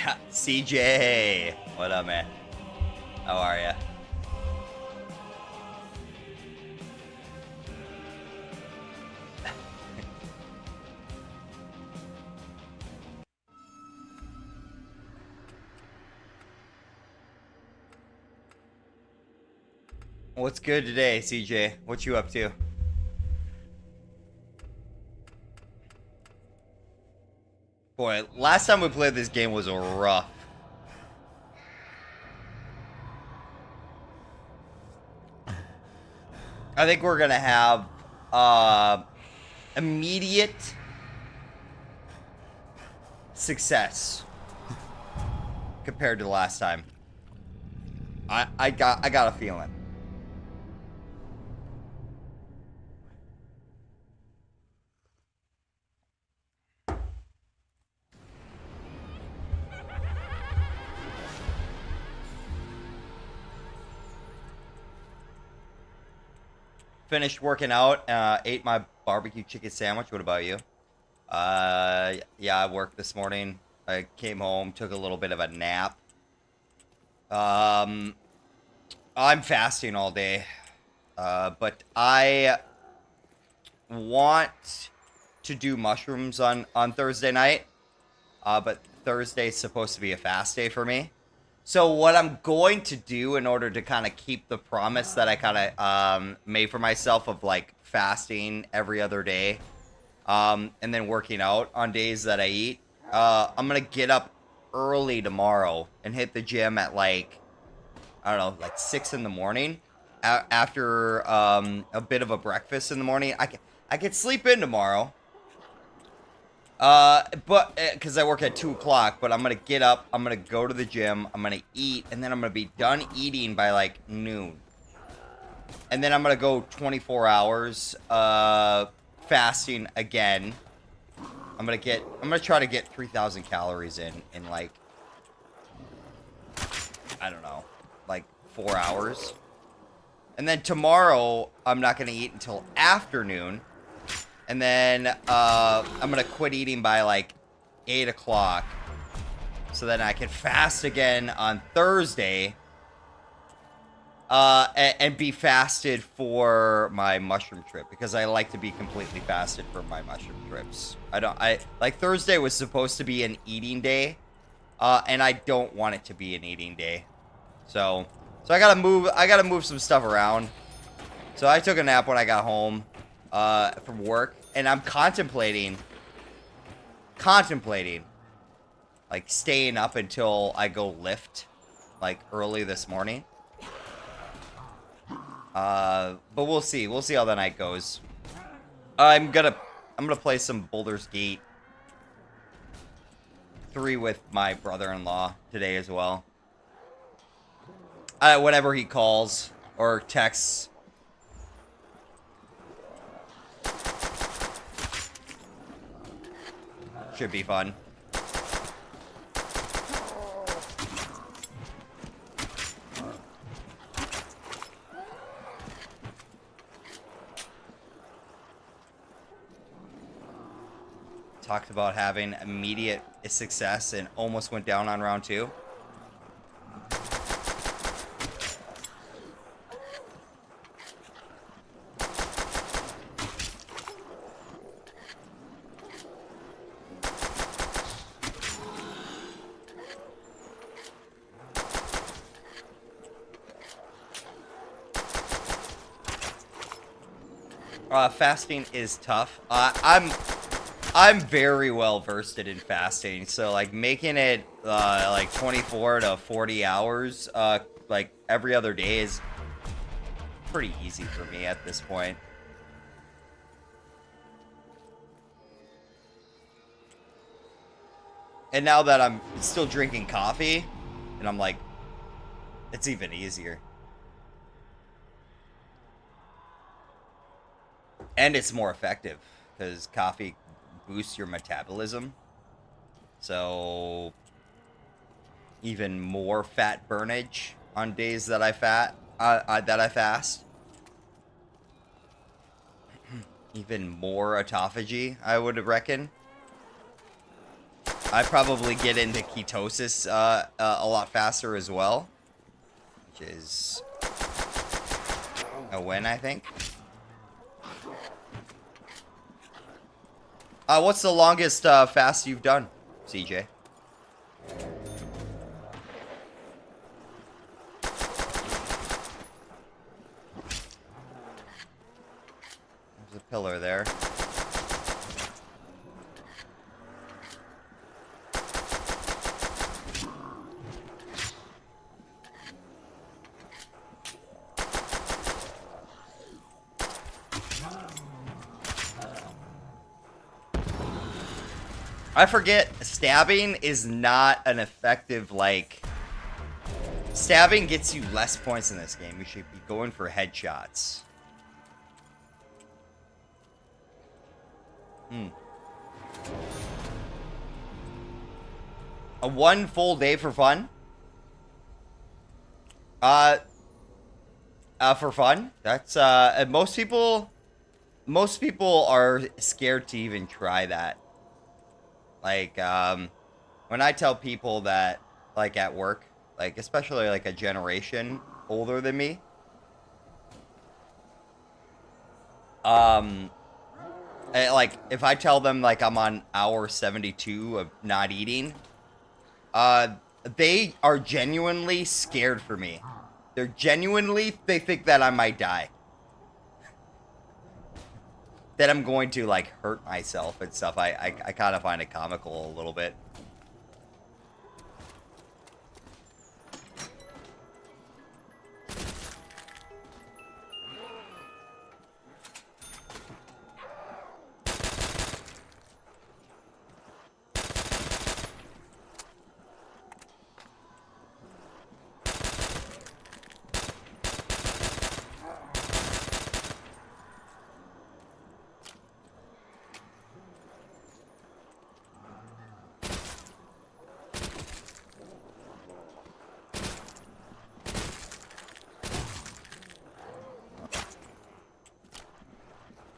CJ, what up, man? How are ya? What's good today, CJ? What you up to? Boy, last time we played this game was rough. I think we're gonna have immediate success compared to the last time. I got a feeling. Finished working out, ate my barbecue chicken sandwich. What about you? Yeah, I worked this morning. I came home, took a little bit of a nap. I'm fasting all day. But I want to do mushrooms on Thursday night. But Thursday's supposed to be a fast day for me. So what I'm going to do in order to kind of keep the promise that I kind of made for myself of like fasting every other day, and then working out on days that I eat, I'm gonna get up early tomorrow and hit the gym at like, I don't know, like 6 in the morning. After a bit of a breakfast in the morning, I can sleep in tomorrow. But, because I work at 2 o'clock, but I'm gonna get up, I'm gonna go to the gym, I'm gonna eat, and then I'm gonna be done eating by, like, noon. And then I'm gonna go 24 hours, fasting again. I'm gonna try to get 3,000 calories in, like, I don't know, like, 4 hours. And then tomorrow, I'm not gonna eat until afternoon. And then, I'm gonna quit eating by, like, 8 o'clock. So then I can fast again on Thursday. And be fasted for my mushroom trip. Because I like to be completely fasted for my mushroom trips. Like, Thursday was supposed to be an eating day. And I don't want it to be an eating day. So I gotta move some stuff around. So I took a nap when I got home, from work. And I'm contemplating, like, staying up until I go lift, like, early this morning. But we'll see. We'll see how the night goes. I'm gonna play some Baldur's Gate 3 with my brother-in-law today as well. Whenever he calls or texts. Should be fun. Talked about having immediate success and almost went down on round 2. Fasting is tough. I'm very well versed in fasting, so like making it like 24 to 40 hours like every other day is pretty easy for me at this point. And now that I'm still drinking coffee, and I'm like, it's even easier. And it's more effective, because coffee boosts your metabolism. So, even more fat burnage on days that I fast. Even more autophagy, I would reckon. I probably get into ketosis a lot faster as well, which is a win, I think. What's the longest fast you've done, CJ? There's a pillar there. I forget, stabbing is not an effective, like... Stabbing gets you less points in this game. You should be going for headshots. A 1 full day for fun? For fun? That's, most people are scared to even try that. Like, when I tell people that, like, at work, like, especially, like, a generation older than me, like, if I tell them, like, I'm on hour 72 of not eating, they are genuinely scared for me. They think that I might die. That I'm going to, like, hurt myself and stuff. I kind of find it comical a little bit.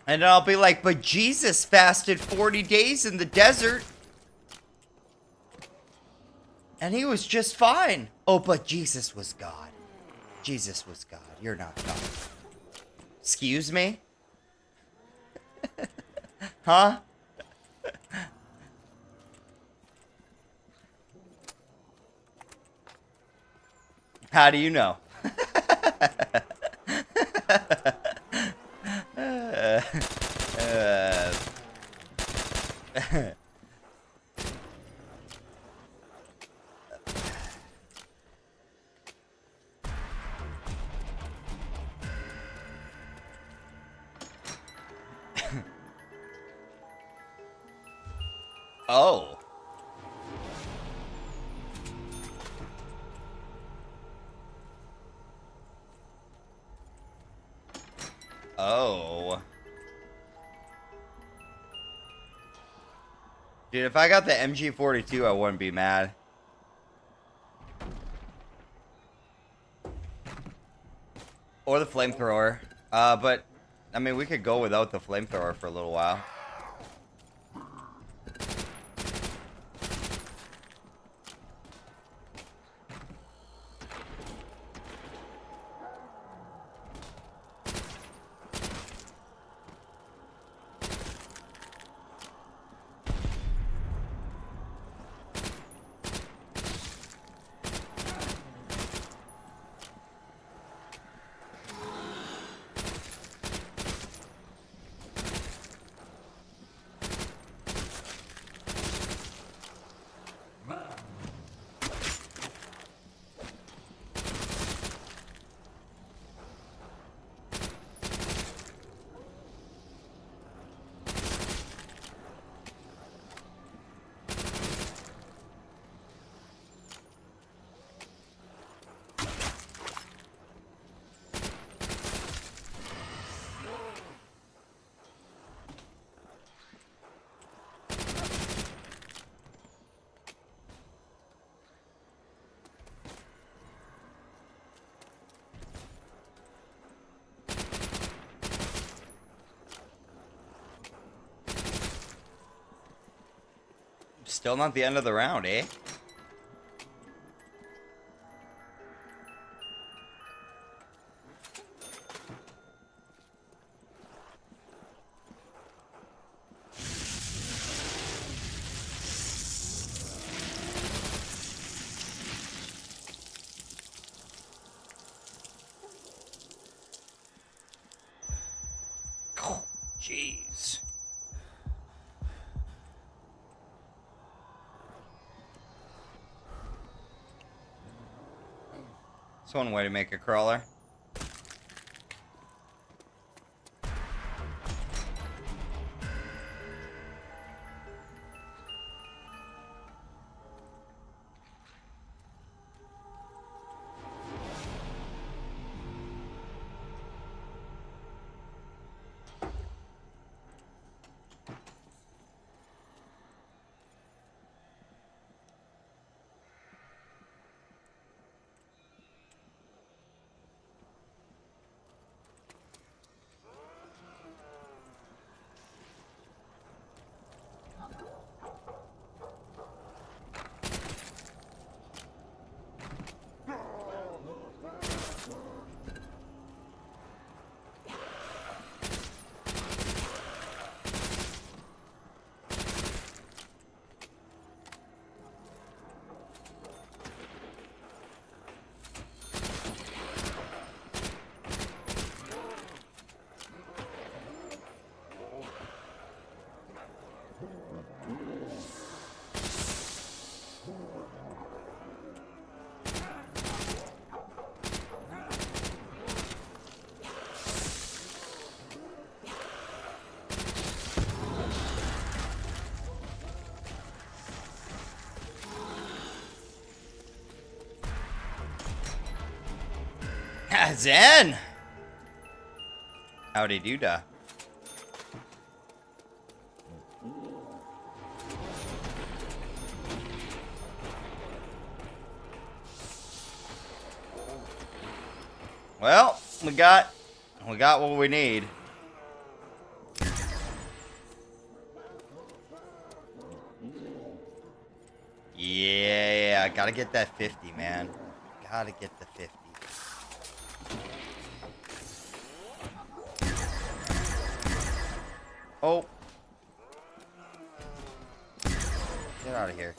And then I'll be like, but Jesus fasted 40 days in the desert. And he was just fine. Oh, but Jesus was God. Jesus was God. You're not God. Excuse me? Huh? How do you know? Oh. Oh. Dude, if I got the MG42, I wouldn't be mad. Or the flamethrower. But, I mean, we could go without the flamethrower for a little while. Still not the end of the round, eh? Jeez. That's one way to make a crawler. Zen! Howdy doo-dah. Well, we got what we need. Yeah, gotta get that 50, man. Gotta get the 50. Oh. Get out of here.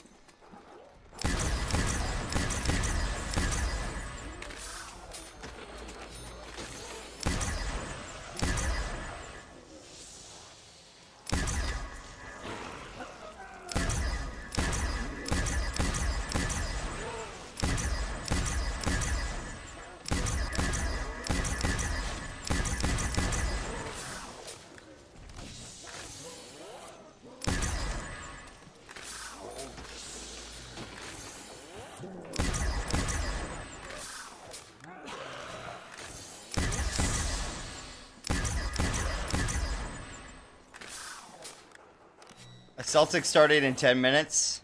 Celtics started in 10 minutes.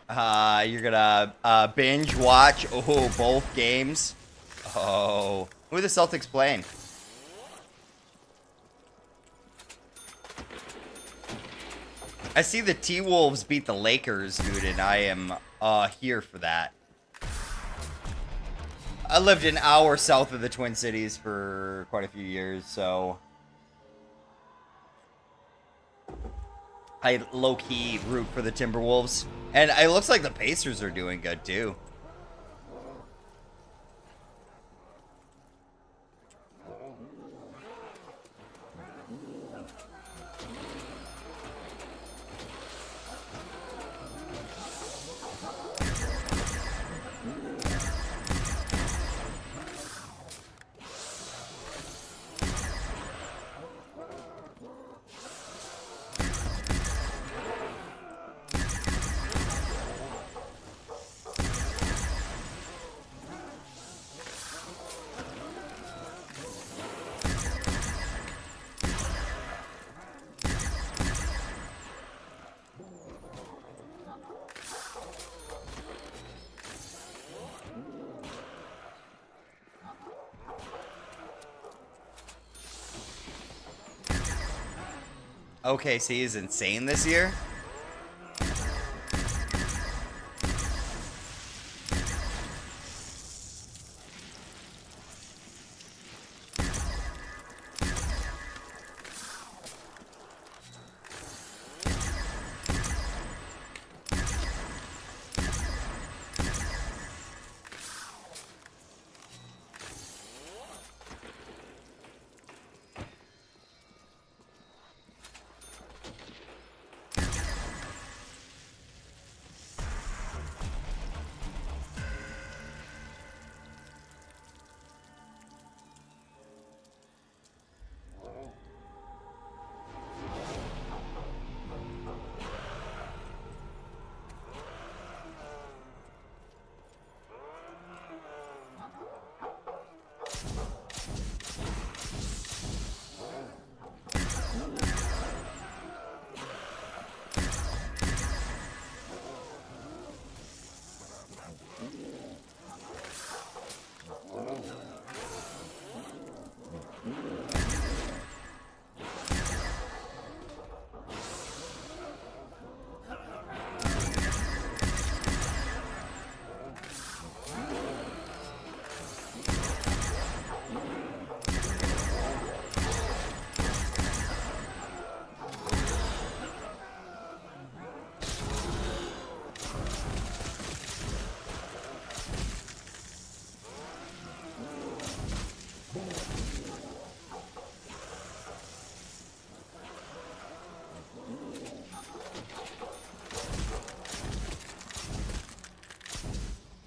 You're gonna binge watch both games. Oh, who are the Celtics playing? I see the T-Wolves beat the Lakers, dude, and I am here for that. I lived an hour south of the Twin Cities for quite a few years, so I low-key root for the Timberwolves. And it looks like the Pacers are doing good, too. OKC is insane this year.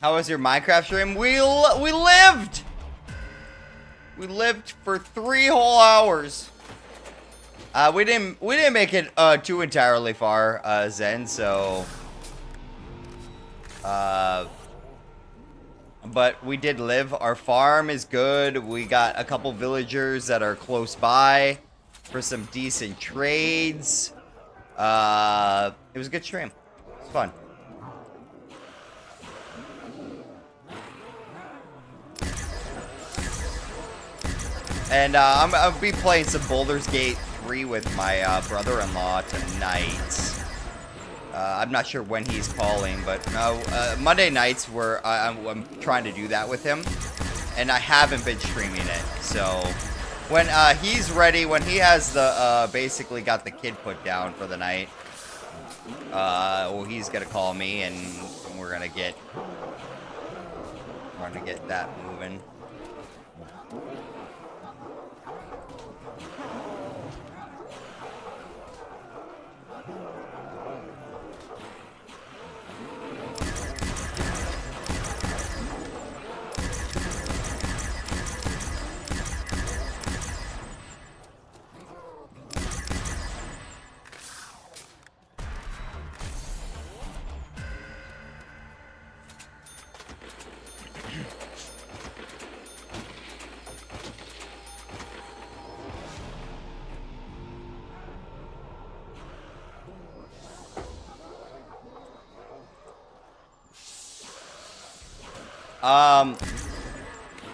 How was your Minecraft stream? We lived! We lived for 3 whole hours. We didn't make it too entirely far, Zen, so but we did live. Our farm is good. We got a couple villagers that are close by for some decent trades. It was a good stream. It was fun. And I'll be playing some Baldur's Gate 3 with my brother-in-law tonight. I'm not sure when he's calling, but Monday nights where I'm trying to do that with him. And I haven't been streaming it. So when he's ready, when he has the basically got the kid put down for the night, well, he's gonna call me and we're gonna get that moving.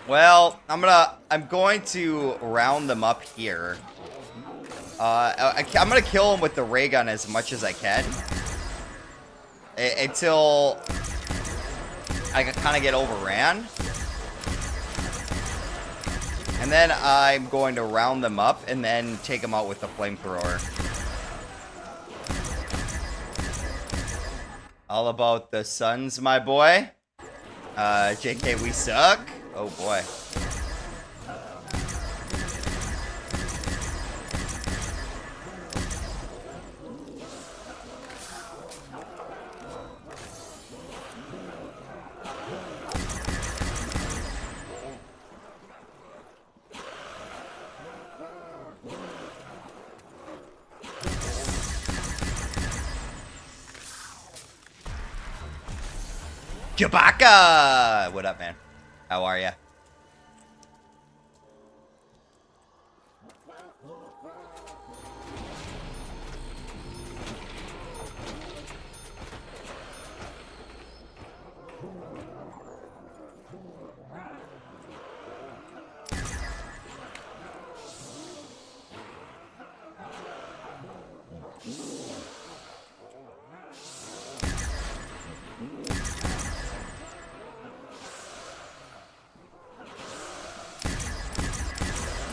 Well, I'm going to round them up here. I'm gonna kill them with the ray gun as much as I can. Until I can kind of get overran. And then I'm going to round them up and then take them out with the flamethrower. All about the Suns, my boy. JK, we suck. Oh boy. Chewbacca! What up, man? How are ya?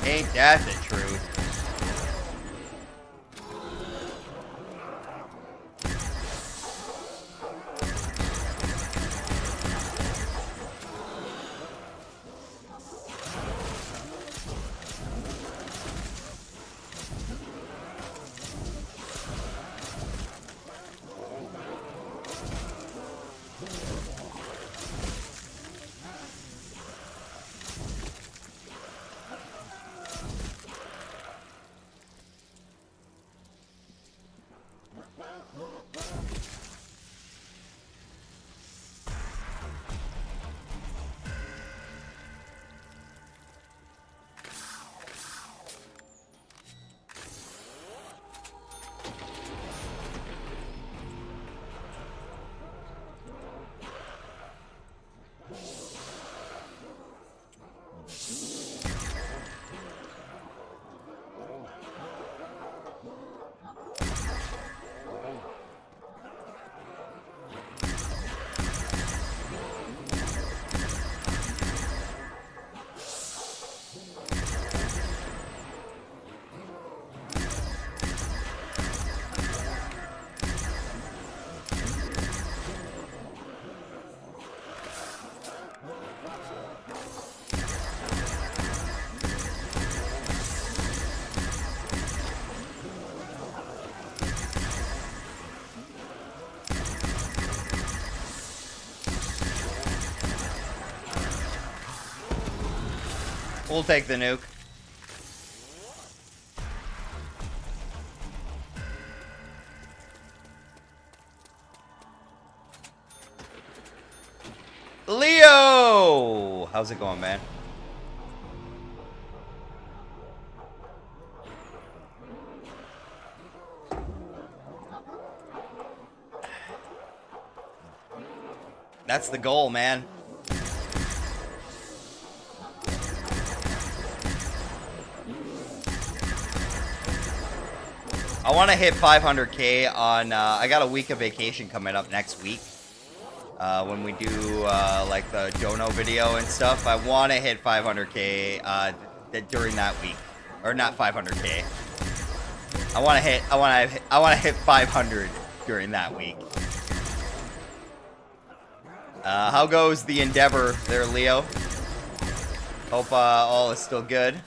Ain't that the truth? We'll take the nuke. Leo! How's it going, man? That's the goal, man. I want to hit 500K on, I got a week of vacation coming up next week. When we do, like, the Dono video and stuff. I want to hit 500K, during that week. Or not 500K. I want to hit 500 during that week. How goes the endeavor there, Leo? Hope, all is still good.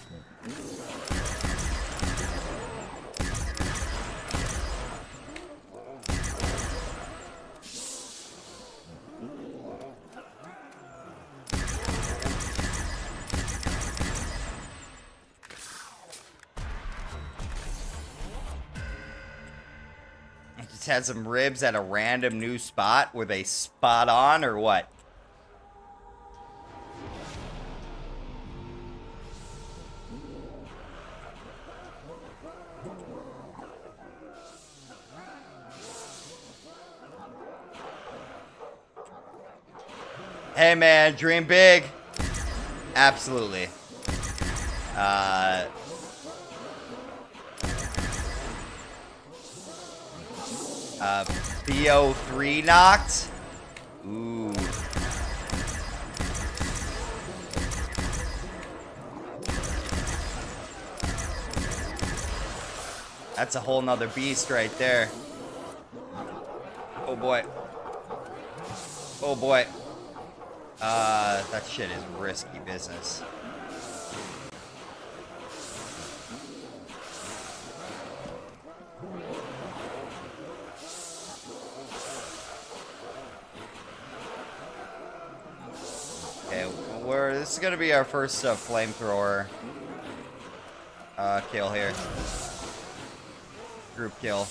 Had some ribs at a random new spot. Were they spot on or what? Hey man, dream big. Absolutely. BO3 knocked. Ooh. That's a whole nother beast right there. Oh boy. Oh boy. That shit is risky business. This is gonna be our first flamethrower kill here. Group kill.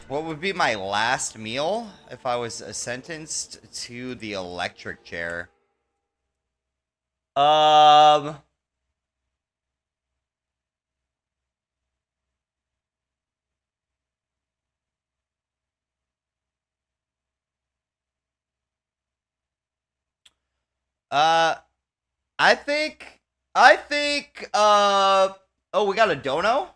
What would be my last meal if I was sentenced to the electric chair? Uh, I think, oh, we got a dono?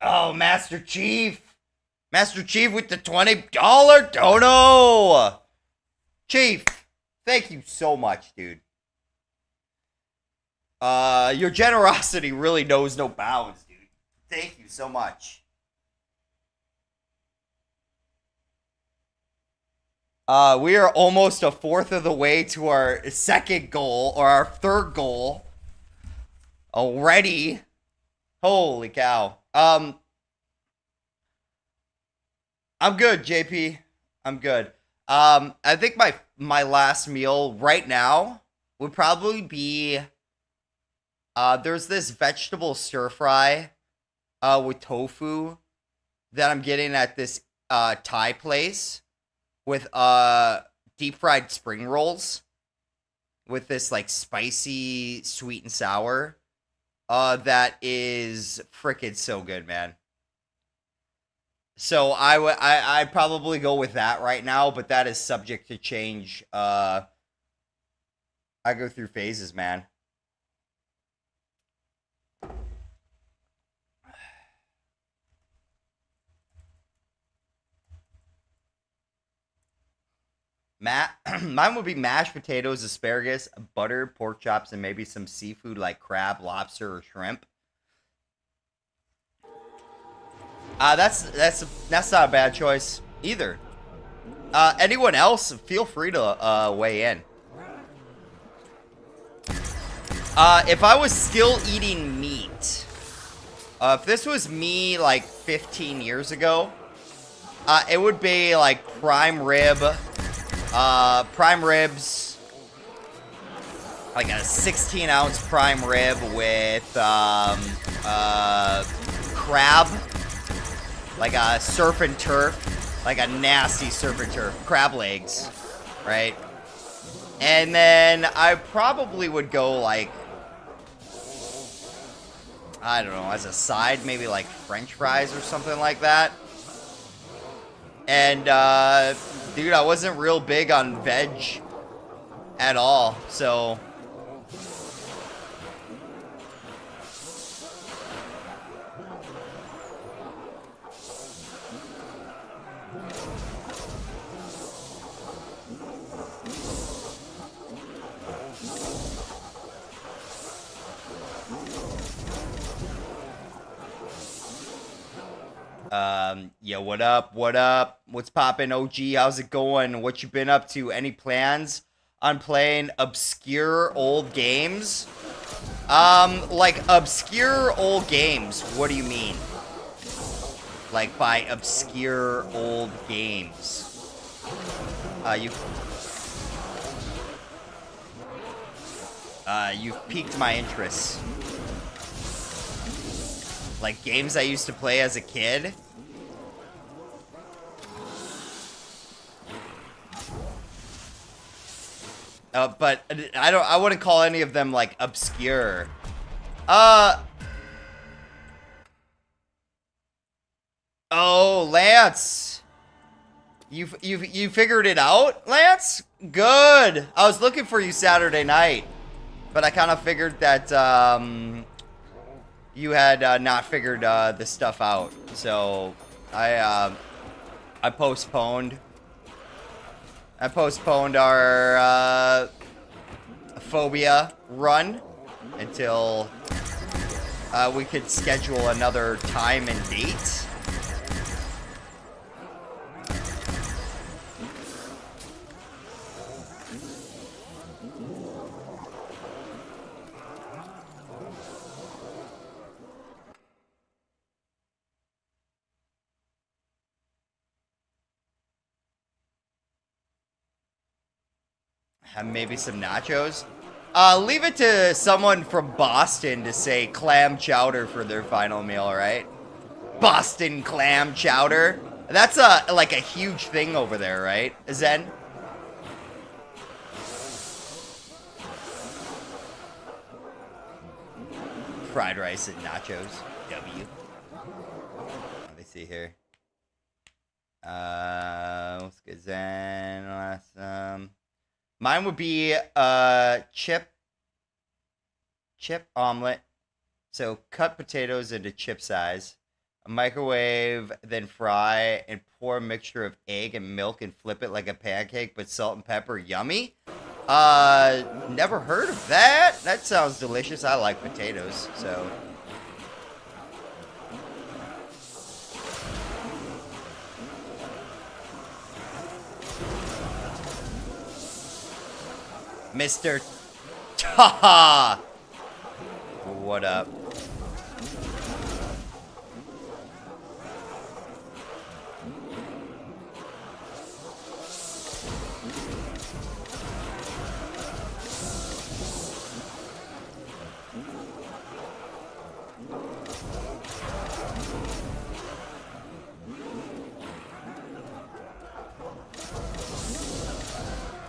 Oh, Master Chief. Master Chief with the $20 dono. Chief, thank you so much, dude. Your generosity really knows no bounds, dude. Thank you so much. We are almost a fourth of the way to our second goal, or our third goal. Already. Holy cow. I'm good, JP. I'm good. I think my last meal right now would probably be there's this vegetable stir fry with tofu that I'm getting at this Thai place with deep fried spring rolls with this like spicy sweet and sour. That is freaking so good, man. So I'd probably go with that right now, but that is subject to change. I go through phases, man. Mine would be mashed potatoes, asparagus, butter, pork chops, and maybe some seafood like crab, lobster, or shrimp. That's not a bad choice either. Anyone else, feel free to weigh in. If I was still eating meat, if this was me like 15 years ago, it would be like prime ribs, like a 16-ounce prime rib with crab, like a surf and turf, like a nasty surf and turf, crab legs, right? And then I probably would go like, I don't know, as a side, maybe like French fries or something like that. And, dude, I wasn't real big on veg at all, so... Yeah, what up? What up? What's poppin', OG? How's it going? What you been up to? Any plans on playing obscure old games? Like obscure old games. What do you mean? Like by obscure old games? You've piqued my interest. Like games I used to play as a kid. But I wouldn't call any of them like obscure. Oh, Lance. You figured it out, Lance? Good. I was looking for you Saturday night, but I kind of figured that you had not figured this stuff out. So I postponed. I postponed our phobia run until we could schedule another time and date. Have maybe some nachos. Leave it to someone from Boston to say clam chowder for their final meal, right? Boston clam chowder. That's like a huge thing over there, right, Zen? Fried rice and nachos. W. Let me see here. Most good Zen. Mine would be chip omelet. So cut potatoes into chip size. A microwave, then fry and pour a mixture of egg and milk and flip it like a pancake, but salt and pepper. Yummy. Never heard of that. That sounds delicious. I like potatoes, so. Mr. Taha! What up?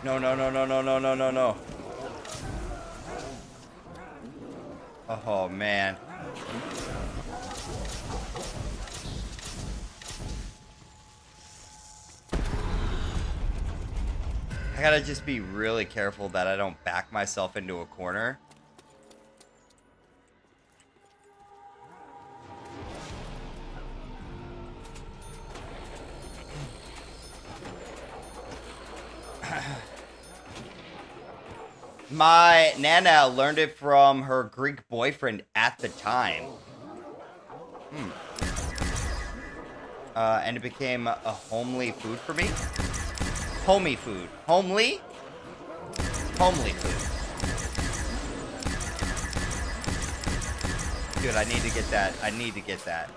No, no, no, no, no, no, no, no, no. Oh, man. I gotta just be really careful that I don't back myself into a corner. My Nana learned it from her Greek boyfriend at the time. And it became a homely food for me. Homey food. Homely? Homely food. Dude, I need to get that. I need to get that.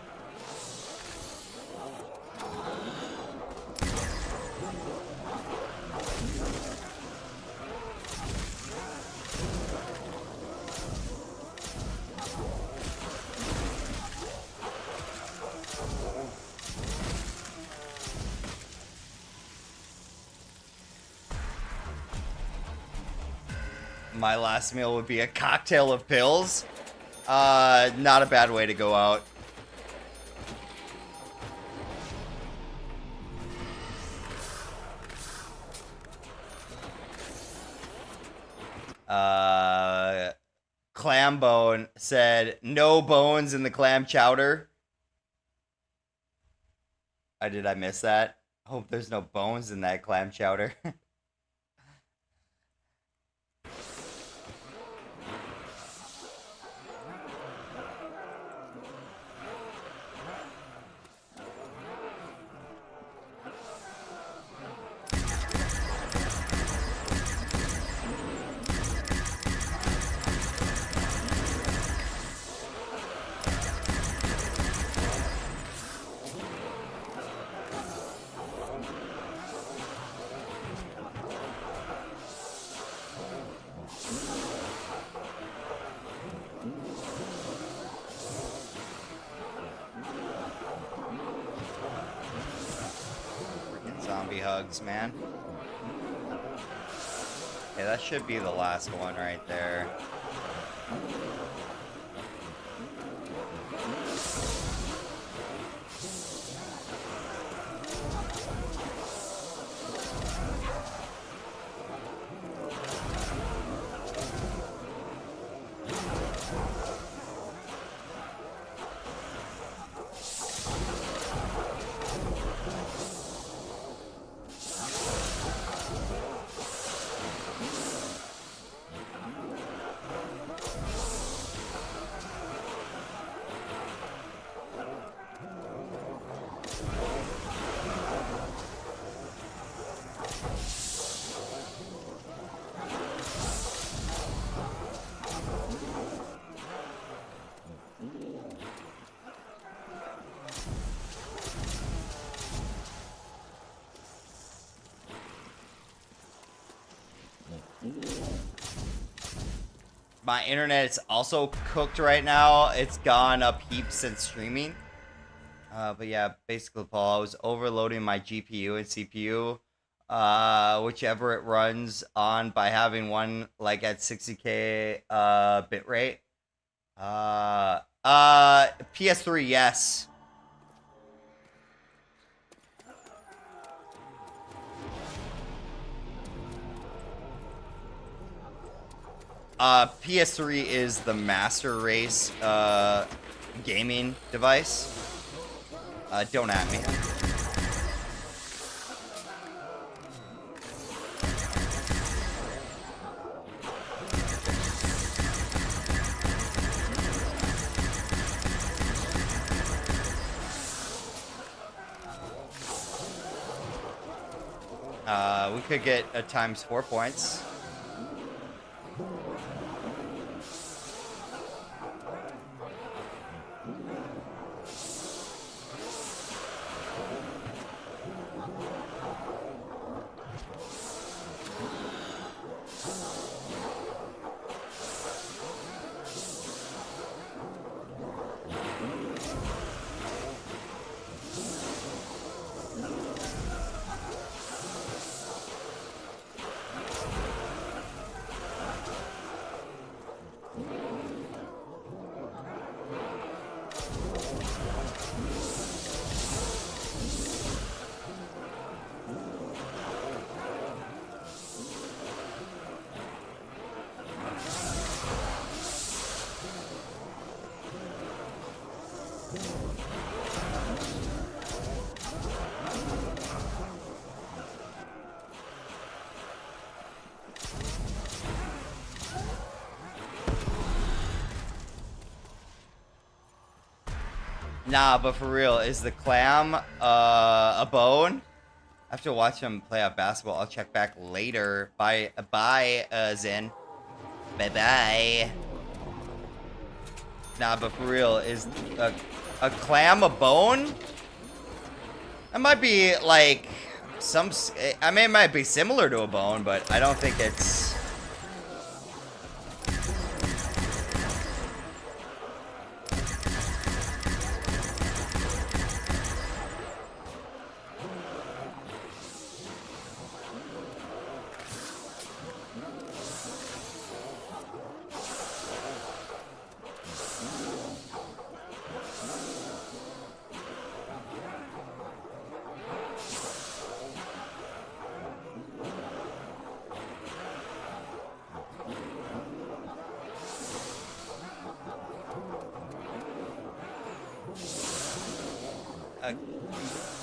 My last meal would be a cocktail of pills. Not a bad way to go out. Clam Bone said, no bones in the clam chowder. Did I miss that? Hope there's no bones in that clam chowder. Zombie hugs, man. Okay, that should be the last one right there. My internet's also cooked right now. It's gone up heaps since streaming. But yeah, basically, Paul, I was overloading my GPU and CPU, whichever it runs on, by having one like at 60K bitrate. PS3, yes. PS3 is the master race gaming device. Don't at me. We could get a times 4 points. Nah, but for real, is the clam a bone? I have to watch him play out basketball. I'll check back later. Bye, Zen. Bye-bye. Nah, but for real, is a clam a bone? That might be, like, I mean, it might be similar to a bone, but I don't think it's...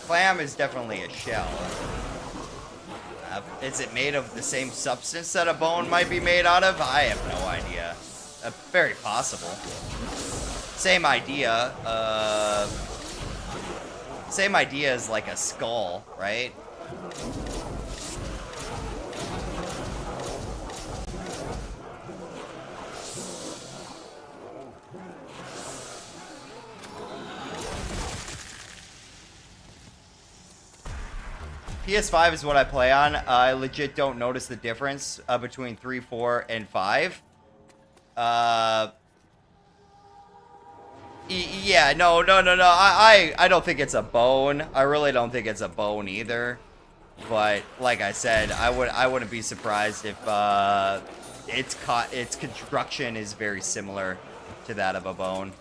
Clam is definitely a shell. Is it made of the same substance that a bone might be made out of? I have no idea. Very possible. Same idea. Same idea as like a skull, right? PS5 is what I play on. I legit don't notice the difference between 3, 4, and 5. Yeah, no. I don't think it's a bone. I really don't think it's a bone either. But like I said, I wouldn't be surprised if its construction is very similar to that of a bone.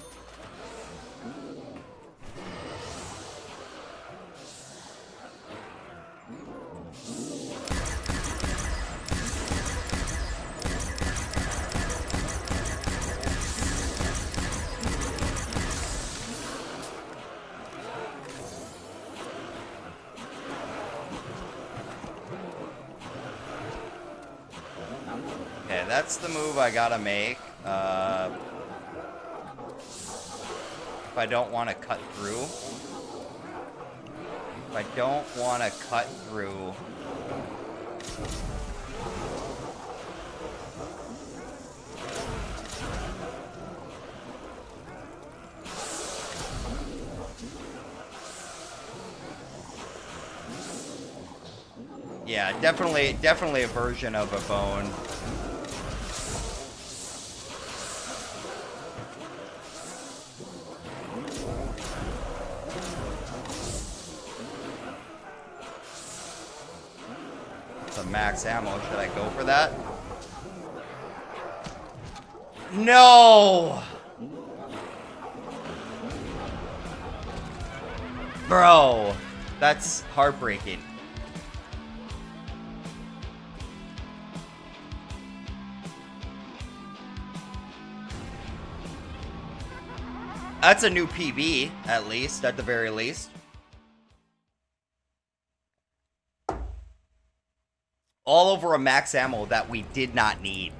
Okay, that's the move I gotta make. If I don't want to cut through. If I don't want to cut through. Yeah, definitely a version of a bone. Max ammo. Should I go for that? No! Bro, that's heartbreaking. That's a new PB, at least, at the very least. All over a max ammo that we did not need.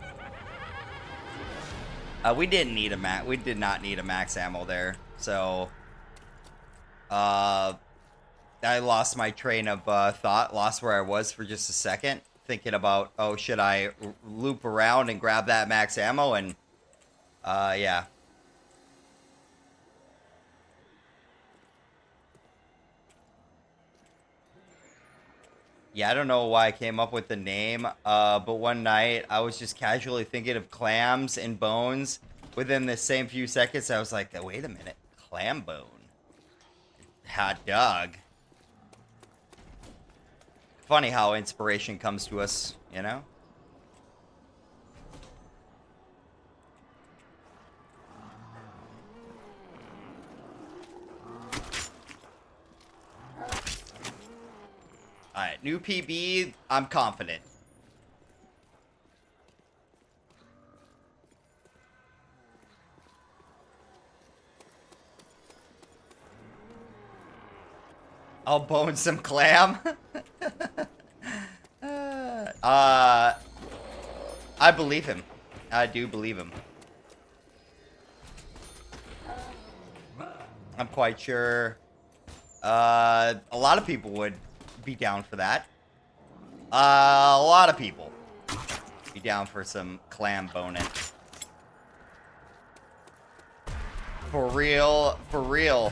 We didn't need a max. We did not need a max ammo there. So, I lost my train of thought. Lost where I was for just a second, thinking about, oh, should I loop around and grab that max ammo? And yeah. Yeah, I don't know why I came up with the name, but one night I was just casually thinking of clams and bones. Within the same few seconds, I was like, wait a minute, clam bone. Hot dog. Funny how inspiration comes to us, you know? Alright, new PB, I'm confident. I'll bone some clam. I believe him. I do believe him. I'm quite sure a lot of people would be down for that. A lot of people be down for some clam boning. For real, for real.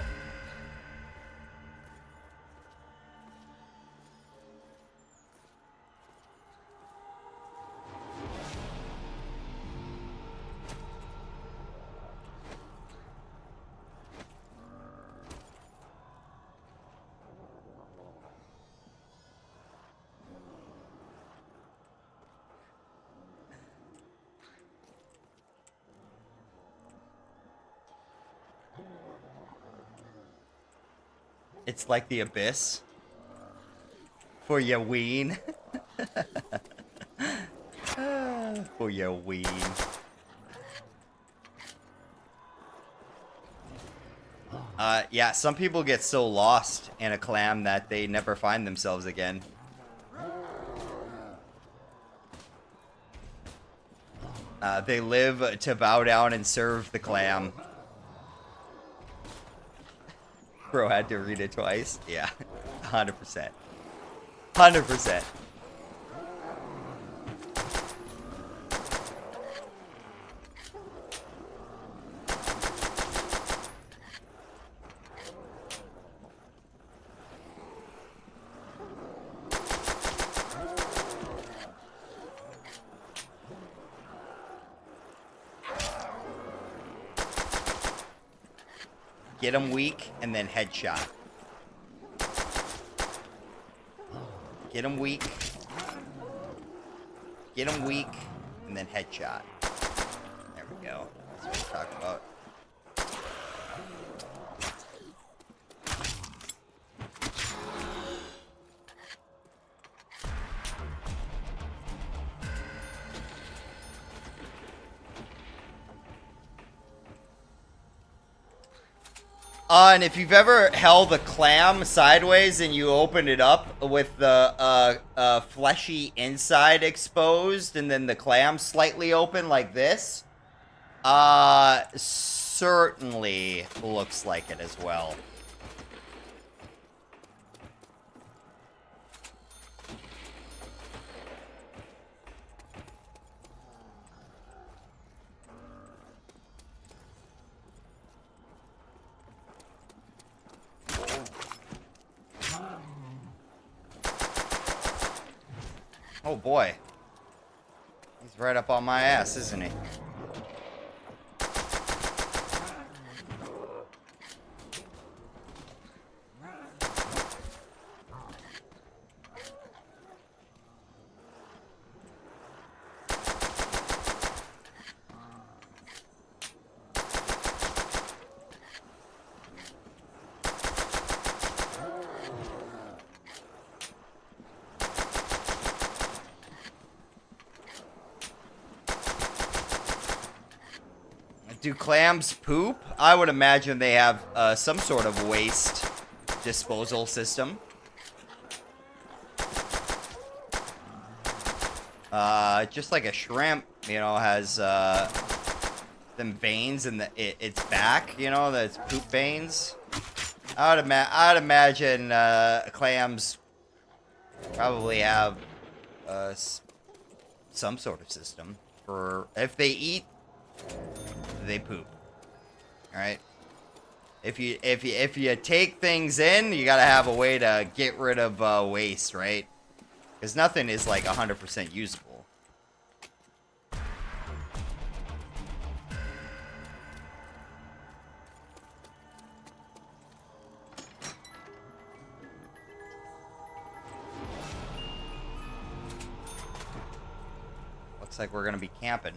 It's like the abyss. For your ween. For your ween. Yeah, some people get so lost in a clam that they never find themselves again. They live to bow down and serve the clam. Bro had to read it twice. Yeah, 100%. 100%. Get him weak, and then headshot. Get him weak. Get him weak, and then headshot. There we go. That's what we're talking about. And if you've ever held a clam sideways and you open it up with the fleshy inside exposed and then the clam slightly open like this, certainly looks like it as well. Oh boy. He's right up on my ass, isn't he? Do clams poop? I would imagine they have some sort of waste disposal system. Just like a shrimp, you know, has them veins in its back, you know, that's poop veins. I'd imagine clams probably have some sort of system for if they eat, they poop. All right. If you take things in, you gotta have a way to get rid of waste, right? Because nothing is like 100% usable. Looks like we're gonna be camping.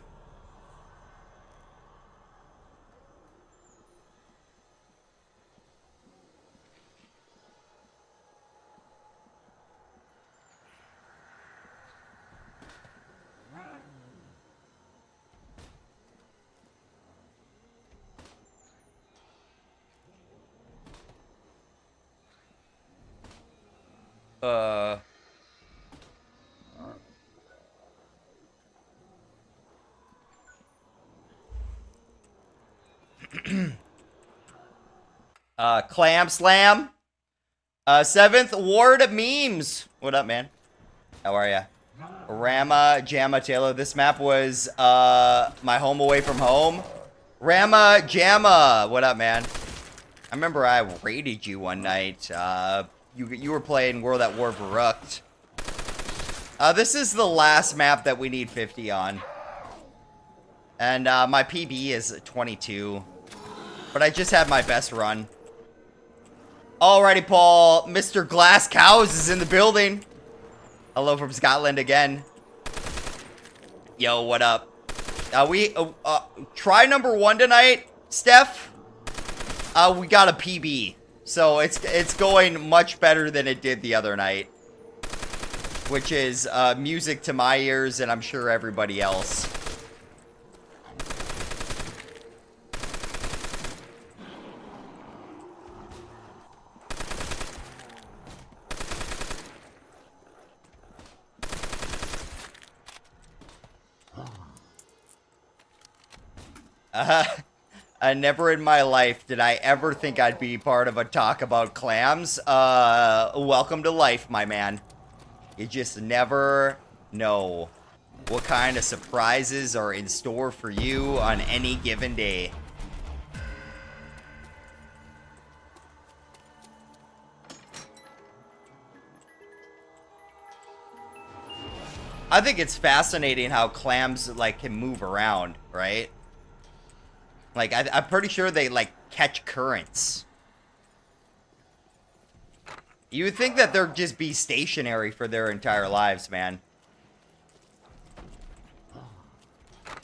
Clam Slam. 7th Ward Memes. What up, man? How are ya? Rama Jamma Taylor. This map was my home away from home. Rama Jamma. What up, man? I remember I raided you one night. You were playing World at War Verrucht. This is the last map that we need 50 on. And my PB is 22. But I just had my best run. Alrighty, Paul. Mr. Glass Cows is in the building. Hello from Scotland again. Yo, what up? We try number 1 tonight, Steph. We got a PB. So it's going much better than it did the other night. Which is music to my ears and I'm sure everybody else. Never in my life did I ever think I'd be part of a talk about clams. Welcome to life, my man. You just never know what kind of surprises are in store for you on any given day. I think it's fascinating how clams, like, can move around, right? Like, I'm pretty sure they, like, catch currents. You would think that they'd just be stationary for their entire lives, man.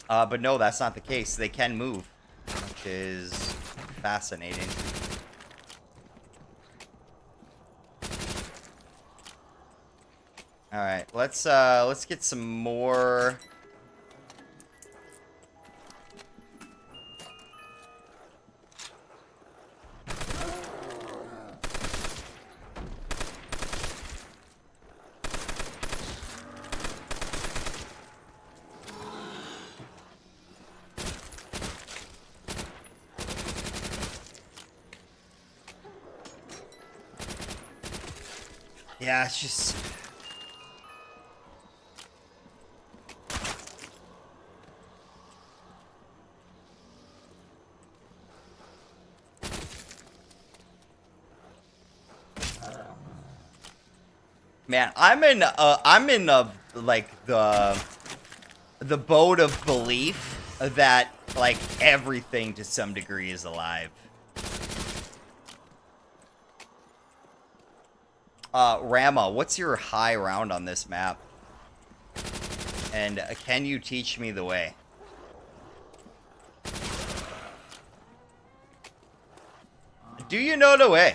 But no, that's not the case. They can move, which is fascinating. All right, let's get some more. Yeah, it's just... Man, I'm in like the boat of belief that like everything to some degree is alive. Rama, what's your high round on this map? And can you teach me the way? Do you know the way?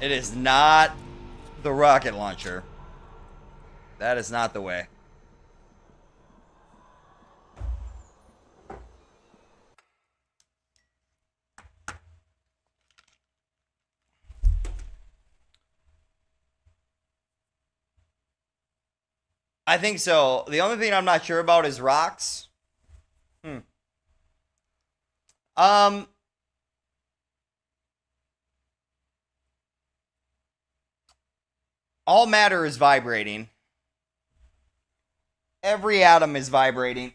It is not the rocket launcher. That is not the way. I think so. The only thing I'm not sure about is rocks. Um, all matter is vibrating. Every atom is vibrating.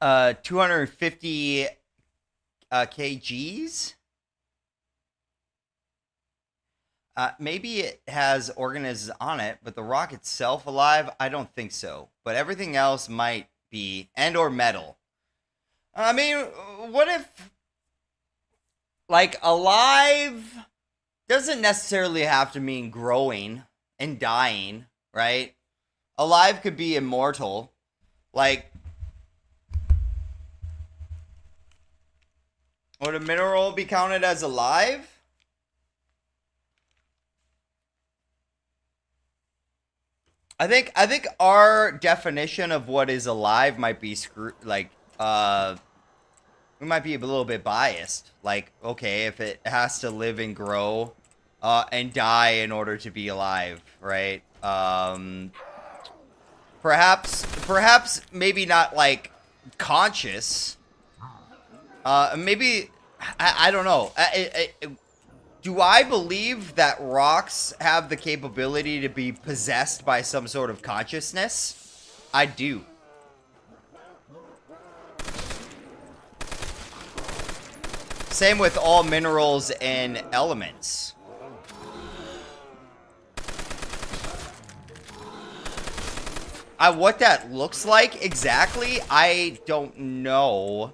Uh, 250 kgs. Maybe it has organisms on it, but the rock itself alive, I don't think so. But everything else might be, and or metal. I mean, what if, like, alive doesn't necessarily have to mean growing and dying, right? Alive could be immortal. Like, would a mineral be counted as alive? I think our definition of what is alive might be we might be a little bit biased. Like, okay, if it has to live and grow and die in order to be alive, right? Perhaps maybe not like conscious. Maybe I don't know. Do I believe that rocks have the capability to be possessed by some sort of consciousness? I do. Same with all minerals and elements. What that looks like exactly, I don't know.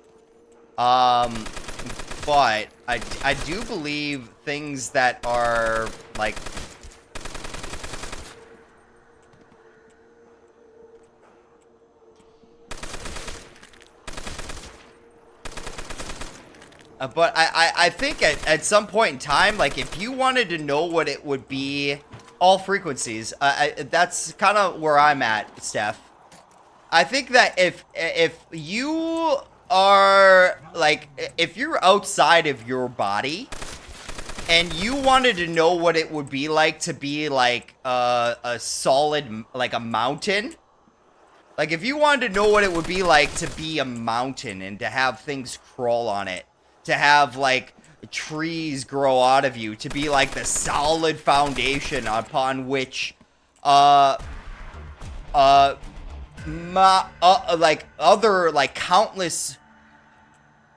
But I do believe things that are like but I think at some point in time, like if you wanted to know what it would be, all frequencies, that's kind of where I'm at, Steph. I think that if you are like, if you're outside of your body and you wanted to know what it would be like to be like a solid, like a mountain, like if you wanted to know what it would be like to be a mountain and to have things crawl on it, to have like trees grow out of you, to be like the solid foundation upon which like other like countless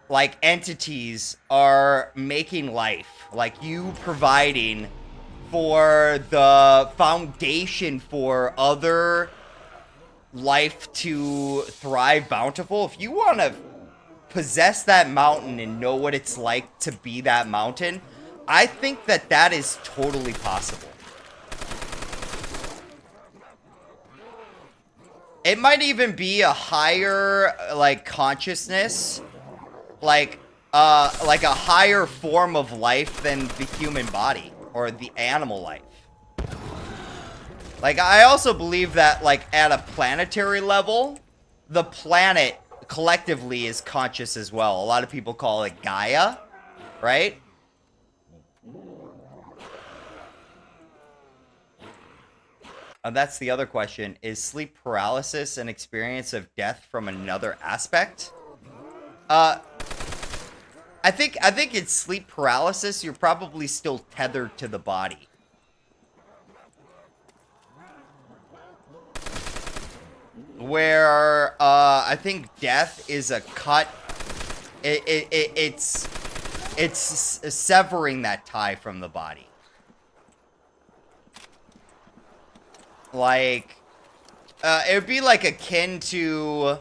like entities are making life, like you providing for the foundation for other life to thrive bountiful. If you want to possess that mountain and know what it's like to be that mountain, I think that that is totally possible. It might even be a higher like consciousness, like a higher form of life than the human body or the animal life. Like I also believe that like at a planetary level, the planet collectively is conscious as well. A lot of people call it Gaia, right? That's the other question. Is sleep paralysis an experience of death from another aspect? I think it's sleep paralysis. You're probably still tethered to the body. Where I think death is a cut. It's severing that tie from the body. Like, it would be like akin to,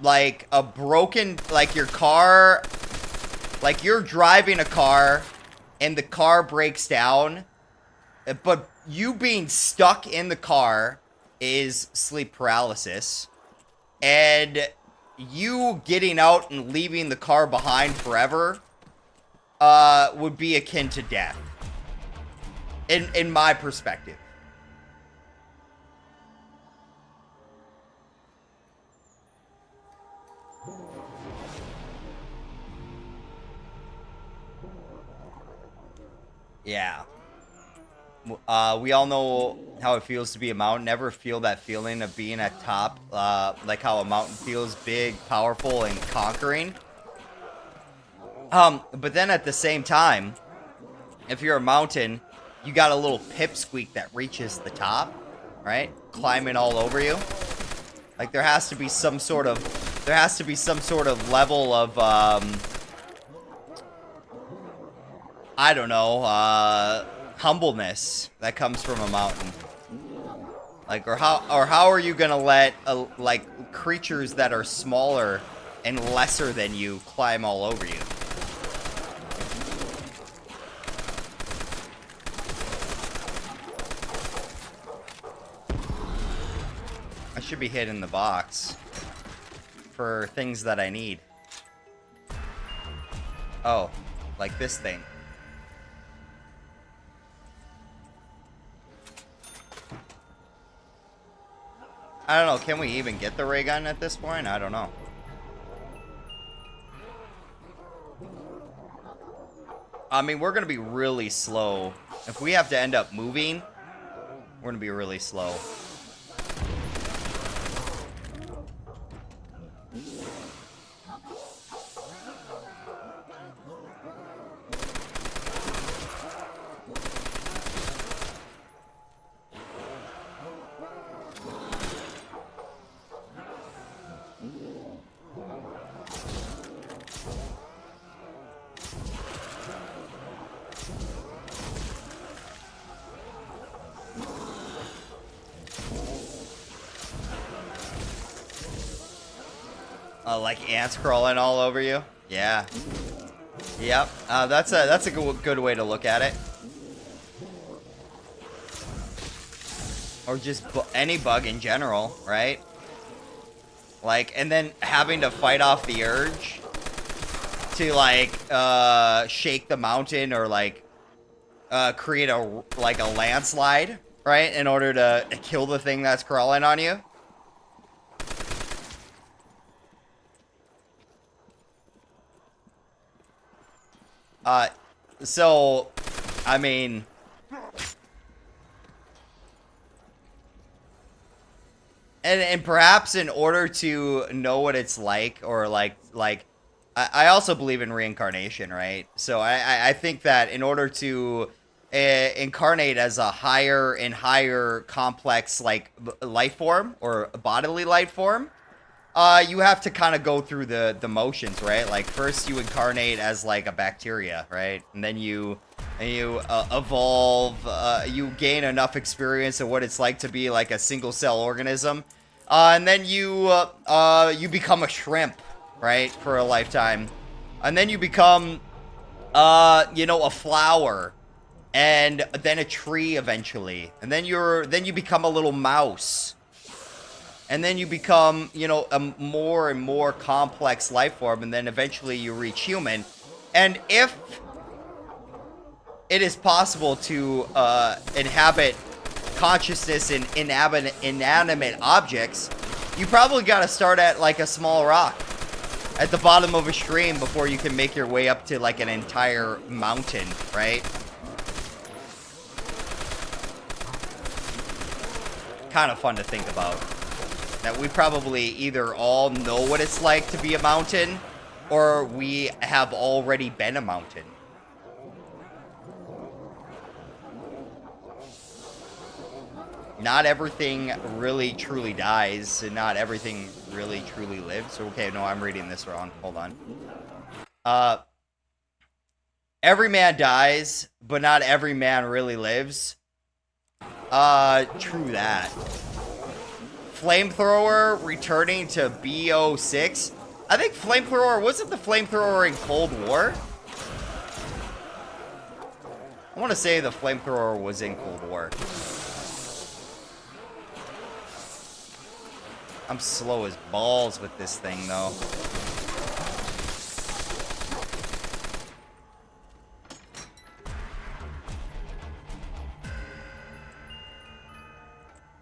like a broken, like your car, like you're driving a car and the car breaks down, but you being stuck in the car is sleep paralysis, and you getting out and leaving the car behind forever, would be akin to death. In my perspective. Yeah. We all know how it feels to be a mountain. Never feel that feeling of being at top, like how a mountain feels big, powerful, and conquering. But then at the same time, if you're a mountain, you got a little pipsqueak that reaches the top, right? Climbing all over you. Like there has to be some sort of level of, I don't know, humbleness that comes from a mountain. Like, or how are you gonna let like creatures that are smaller and lesser than you climb all over you? I should be hitting the box for things that I need. Oh, like this thing. I don't know, can we even get the ray gun at this point? I don't know. I mean, we're gonna be really slow. If we have to end up moving, we're gonna be really slow. Like ants crawling all over you. Yeah. Yep. That's a good way to look at it. Or just any bug in general, right? Like, and then having to fight off the urge to like shake the mountain or like create a landslide, right? In order to kill the thing that's crawling on you. So, I mean, and perhaps in order to know what it's like, or I also believe in reincarnation, right? So I think that in order to incarnate as a higher and higher complex, like, life form, or bodily life form, you have to kind of go through the motions, right? Like, first you incarnate as, like, a bacteria, right? And then you evolve, you gain enough experience of what it's like to be, like, a single-cell organism. And then you become a shrimp, right? For a lifetime. And then you become, a flower. And then a tree eventually. And then you become a little mouse. And then you become, a more and more complex life form, and then eventually you reach human. And if it is possible to inhabit consciousness in inanimate objects, you probably got to start at, like, a small rock at the bottom of a stream before you can make your way up to, like, an entire mountain, right? Kind of fun to think about. That we probably either all know what it's like to be a mountain, or we have already been a mountain. Not everything really truly dies, and not everything really truly lives. Okay, no, I'm reading this wrong. Hold on. Every man dies, but not every man really lives. True that. Flamethrower returning to BO6. I think flamethrower, wasn't the flamethrower in Cold War? I want to say the flamethrower was in Cold War. I'm slow as balls with this thing, though.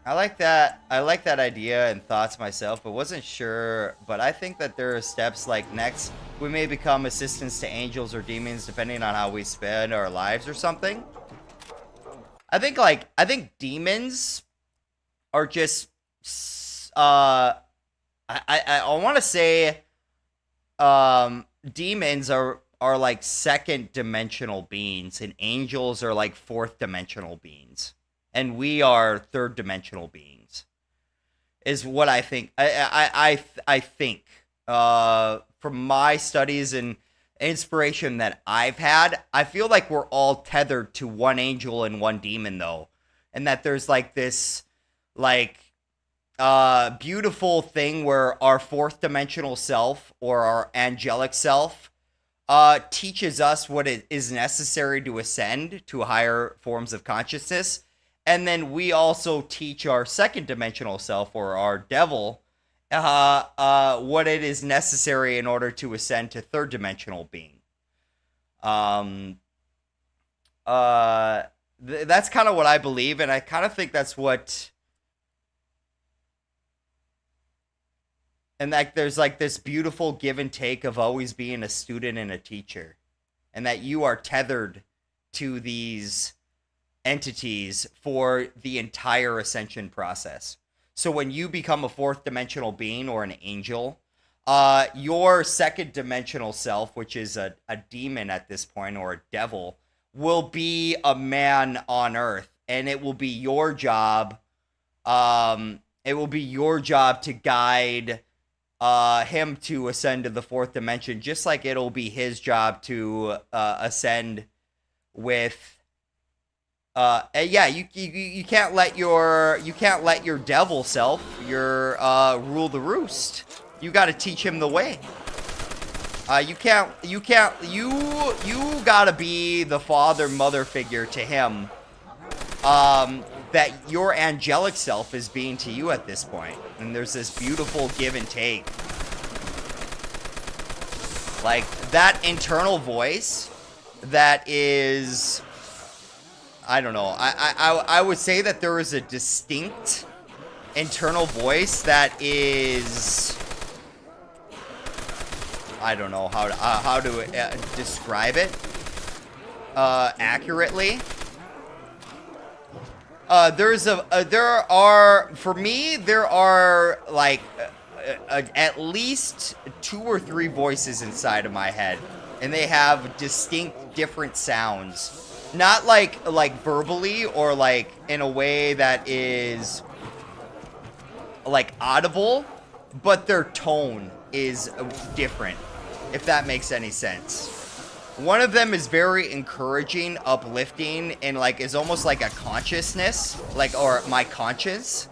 I like that idea and thoughts myself, but wasn't sure. But I think that there are steps like next, we may become assistants to angels or demons depending on how we spend our lives or something. I think demons are just, I want to say, demons are like second dimensional beings, and angels are like fourth dimensional beings. And we are third dimensional beings, is what I think. I think from my studies and inspiration that I've had, I feel like we're all tethered to one angel and one demon, though, and that there's like this beautiful thing where our fourth dimensional self or our angelic self teaches us what it is necessary to ascend to higher forms of consciousness. And then we also teach our second dimensional self, or our devil, what it is necessary in order to ascend to third dimensional being. That's kind of what I believe, and I kind of think that's what. And like, there's like this beautiful give and take of always being a student and a teacher, and that you are tethered to these entities for the entire ascension process. So when you become a fourth dimensional being or an angel, your second dimensional self, which is a demon at this point, or a devil, will be a man on earth, and it will be your job. It will be your job to guide him to ascend to the fourth dimension, just like it'll be his job to ascend with. Yeah, you can't let your devil self rule the roost. You got to teach him the way. You gotta be the father mother figure to him. That your angelic self is being to you at this point, and there's this beautiful give and take. Like that internal voice, that is. I don't know. I would say that there is a distinct internal voice that is. I don't know how to describe it accurately. There are like at least 2 or 3 voices inside of my head, and they have distinct different sounds. Not like verbally or like in a way that is like audible, but their tone is different, if that makes any sense. One of them is very encouraging, uplifting, and like is almost like a consciousness, like, or my conscience,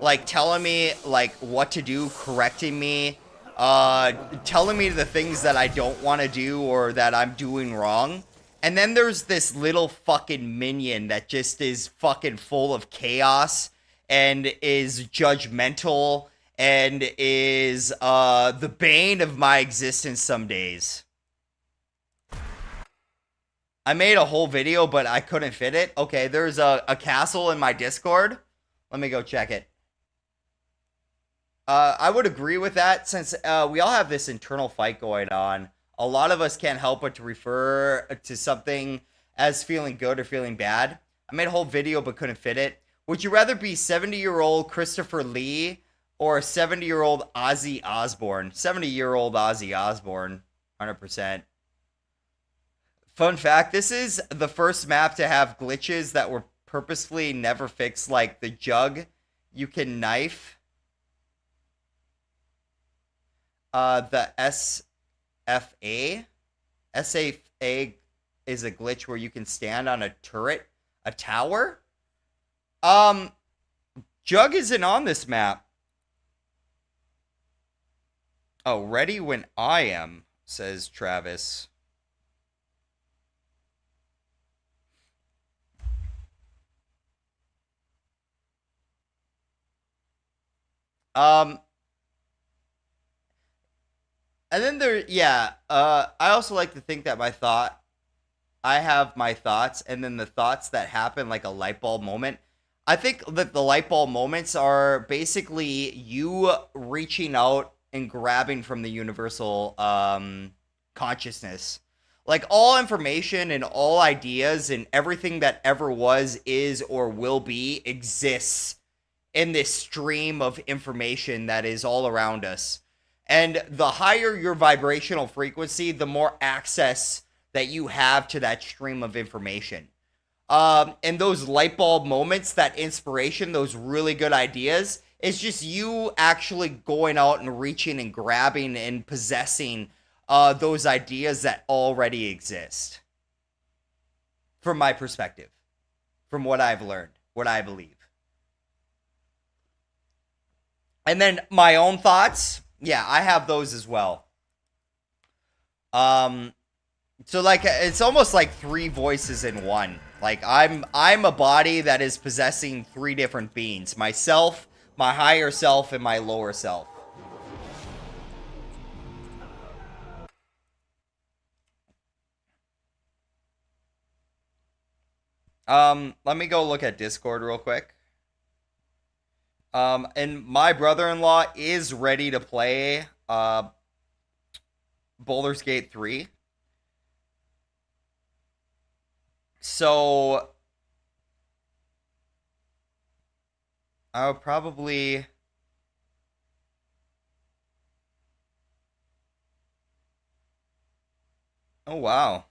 like telling me like what to do, correcting me, telling me the things that I don't want to do or that I'm doing wrong. And then there's this little fucking minion that just is fucking full of chaos and is judgmental and is the bane of my existence some days. I made a whole video, but I couldn't fit it. Okay, there's a castle in my Discord. Let me go check it. I would agree with that, since we all have this internal fight going on. A lot of us can't help but to refer to something as feeling good or feeling bad. I made a whole video but couldn't fit it. Would you rather be 70-year-old Christopher Lee or 70-year-old Ozzy Osbourne? 70-year-old Ozzy Osbourne. 100%. Fun fact, this is the first map to have glitches that were purposefully never fixed, like the jug you can knife. The SFA. SFA is a glitch where you can stand on a turret, a tower. Jug isn't on this map. Oh, ready when I am, says Travis. And then I also like to think that I have my thoughts, and then the thoughts that happen like a light bulb moment. I think that the light bulb moments are basically you reaching out and grabbing from the universal consciousness. Like all information and all ideas and everything that ever was, is, or will be exists in this stream of information that is all around us. And the higher your vibrational frequency, the more access that you have to that stream of information. And those light bulb moments, that inspiration, those really good ideas, it's just you actually going out and reaching and grabbing and possessing those ideas that already exist. From my perspective, from what I've learned, what I believe. And then my own thoughts, yeah, I have those as well. So like it's almost like three voices in one. Like I'm a body that is possessing three different beings: myself, my higher self, and my lower self. Let me go look at Discord real quick. And my brother-in-law is ready to play Baldur's Gate 3. So I would probably Oh wow.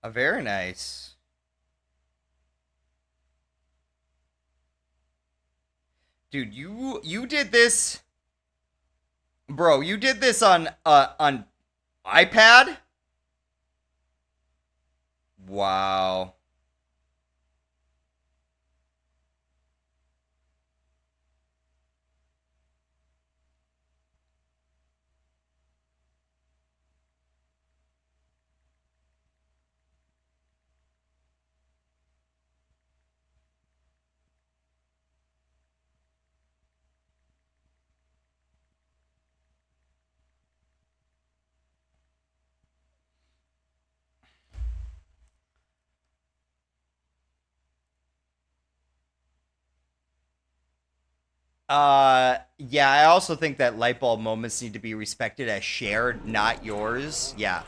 Very nice. Dude, you did this, bro. You did this on iPad? Wow. Yeah, I also think that light bulb moments need to be respected as shared, not yours. Yeah.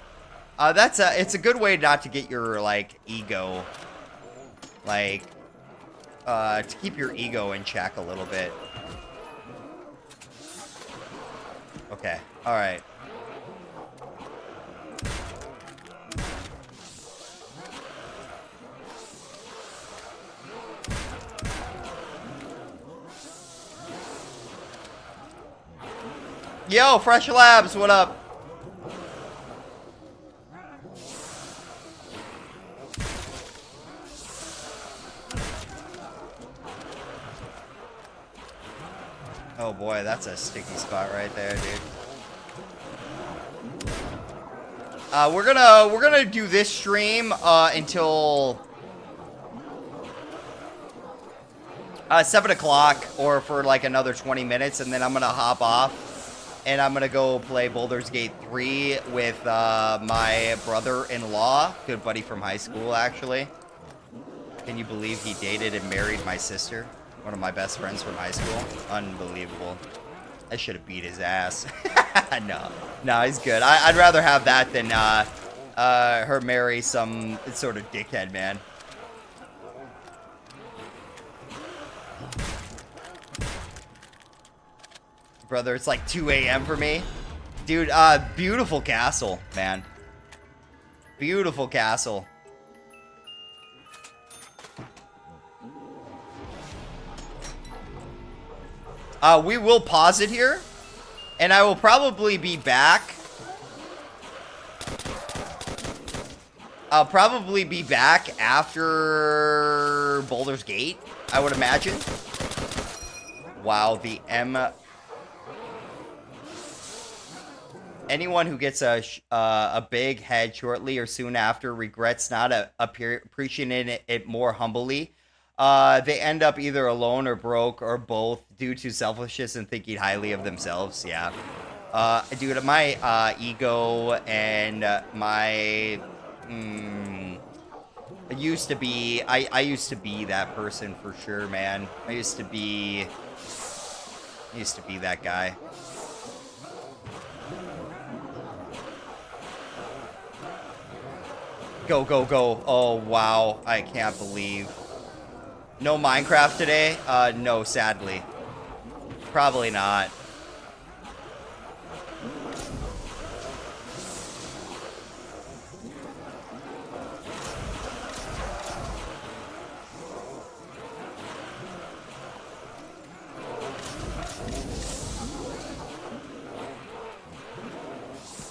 It's a good way not to get your, like, ego, like, to keep your ego in check a little bit. Okay, alright. Yo, Fresh Labs, what up? Oh boy, that's a sticky spot right there, dude. We're gonna do this stream until 7 o'clock, or for like another 20 minutes, and then I'm gonna hop off. And I'm going to go play Baldur's Gate 3 with my brother-in-law, good buddy from high school, actually. Can you believe he dated and married my sister? One of my best friends from high school. Unbelievable. I should have beat his ass. No, he's good. I'd rather have that than her marry some sort of dickhead, man. Brother, it's like 2 a.m. for me. Dude, beautiful castle, man. Beautiful castle. We will pause it here, and I will probably be back. I'll probably be back after Baldur's Gate, I would imagine. Wow, the M. Anyone who gets a big head shortly or soon after regrets not appreciating it more humbly. They end up either alone or broke or both due to selfishness and thinking highly of themselves. Yeah. Dude, my ego and my... I used to be that person for sure, man. I used to be that guy. Go, go, go. Oh, wow. I can't believe. No Minecraft today? No, sadly. Probably not.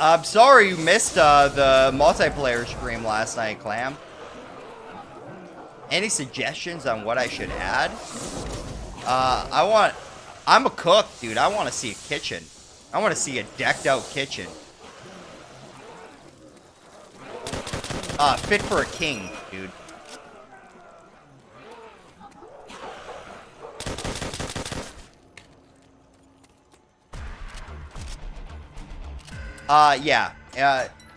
I'm sorry you missed the multiplayer stream last night, Clam. Any suggestions on what I should add? I'm a cook, dude. I want to see a kitchen. I want to see a decked out kitchen. Fit for a king, dude. Yeah.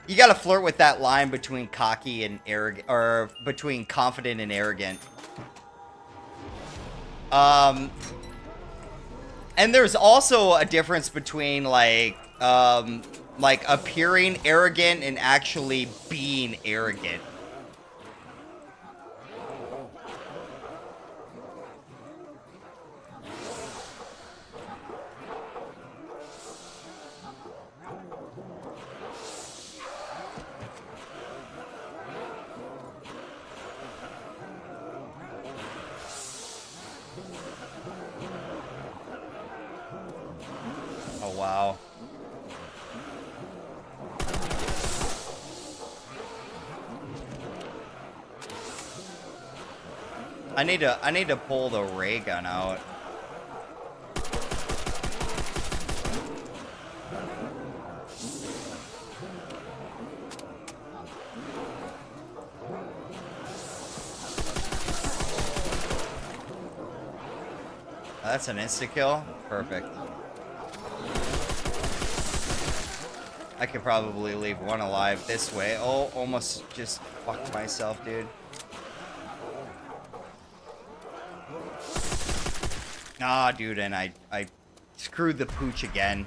You gotta flirt with that line between cocky and arrogant, or between confident and arrogant. And there's also a difference between, like appearing arrogant and actually being arrogant. Oh, wow. I need to pull the ray gun out. That's an insta-kill? Perfect. I could probably leave one alive this way. Oh, almost just fucked myself, dude. Ah, dude, and I screwed the pooch again.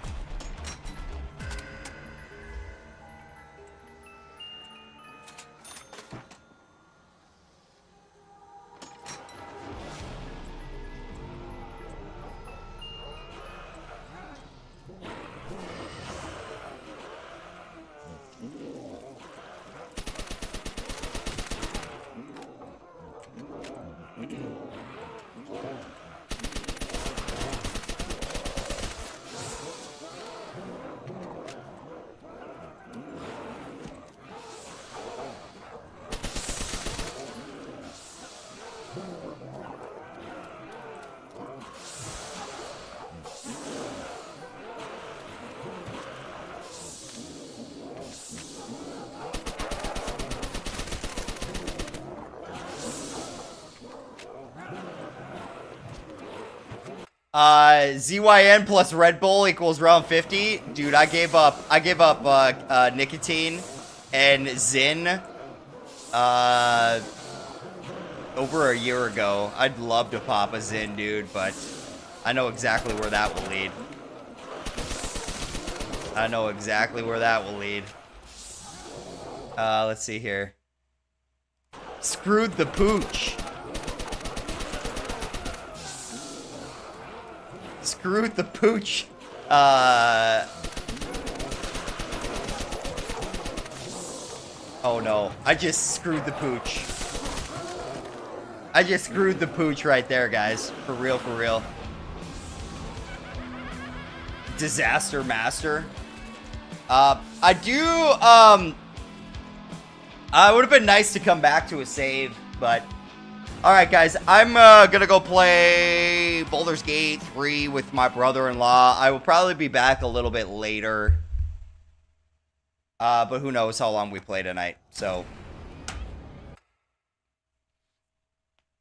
ZYN plus Red Bull equals round 50. Dude, I gave up nicotine and Zyn over a year ago. I'd love to pop a Zyn, dude, but I know exactly where that will lead. I know exactly where that will lead. Let's see here. Screwed the pooch. Screwed the pooch. Oh no. I just screwed the pooch. I just screwed the pooch right there, guys. For real, for real. Disaster Master. I do, it would have been nice to come back to a save, but... Alright, guys, I'm gonna go play Baldur's Gate 3 with my brother-in-law. I will probably be back a little bit later. But who knows how long we play tonight, so...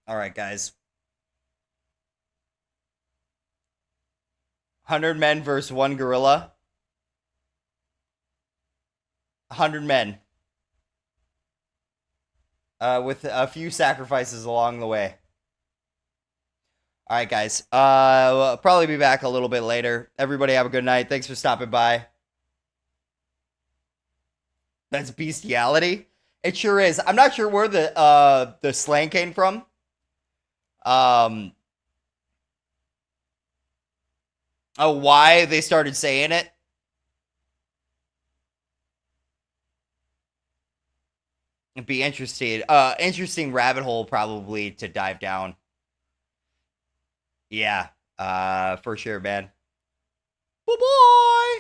Alright, guys. 100 men versus 1 gorilla. 100 men. With a few sacrifices along the way. Alright, guys. We'll probably be back a little bit later. Everybody have a good night. Thanks for stopping by. That's bestiality? It sure is. I'm not sure where the slang came from. Why they started saying it. It'd be interesting. Interesting rabbit hole probably to dive down. Yeah, for sure, man. Bye-bye!